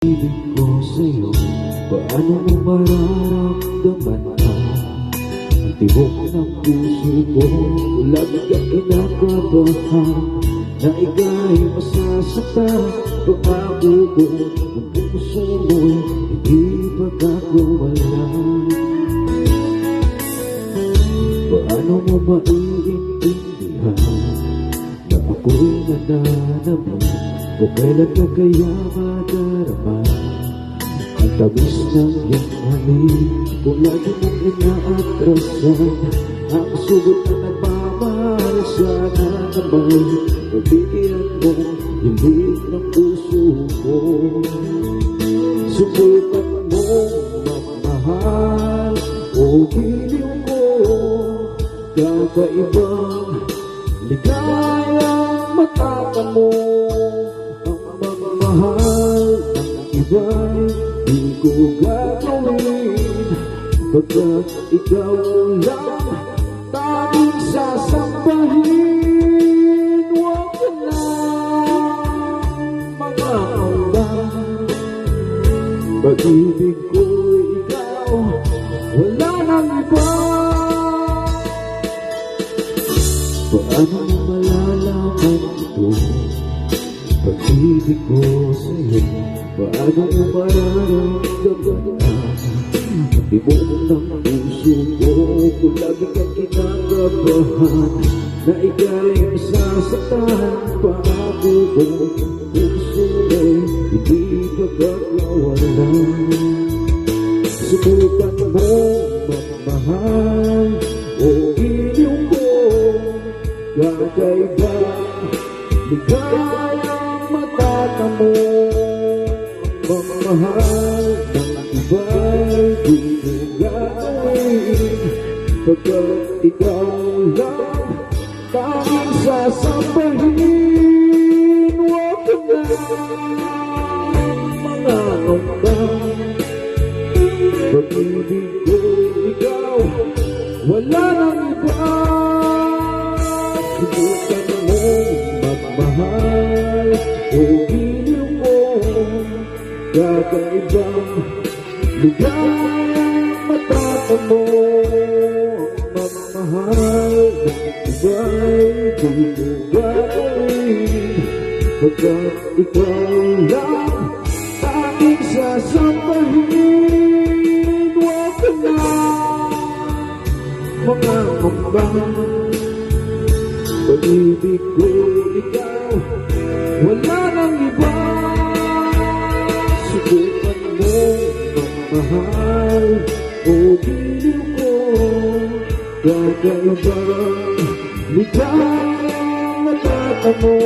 Ibig ko sa'yo, paano mo mararamdaman ka? Ang tibok ng puso ko, lagi ka kinakabahan na ika'y masasaktan. Pangako ko, ang puso mo'y hindi pagkakawalan. Paano mo maiintindihan na ako'y nananabik? O kailan ka kaya madarama ang tamis ng iyong halik? Kung lagi mong inaatrasan ang sugot na nagmamahal, sana naman mabigyan mo hilig ng puso ko. Subukan mong magmahal o giliw ko, kakaibang ligayang matatamo. Mahal ng iba'y di ko gagawin, pagkat ikaw lang tanging sasambahin. Huwag ka na mangangamba, pag-ibig ko ikaw, wala nang iba. Paano mo malalaman ito? Pag-ibig ko sa'yo, paano mo mararamdaman na ang tibok ng puso ko? Kung lagi kang kinakabahan na ika'y masasaktan. Pangako ko, puso mo'y hindi pagkakawalan. Subukan mo magmahal o iliw ko, kakaibang ligaya matatamo. Magmahal ng iba'y di mo gagawin, pagkat ikaw lang tanging sasambahin. Huwag ka na mangangamba, pag-ibig ko ikaw, wala nang iba. Subukan mo magmahal o giliw ko, kakaibang ligayang matatamo. Magmahal ng iba'y di mo gagawin, pagkat ikaw lang tanging sasambahin. Huwag ka na mangangamba, pag-ibig ko ikaw, wala nang iba. Subukan mo magmahal o giliw ko, kakaibang ligayang matatamo.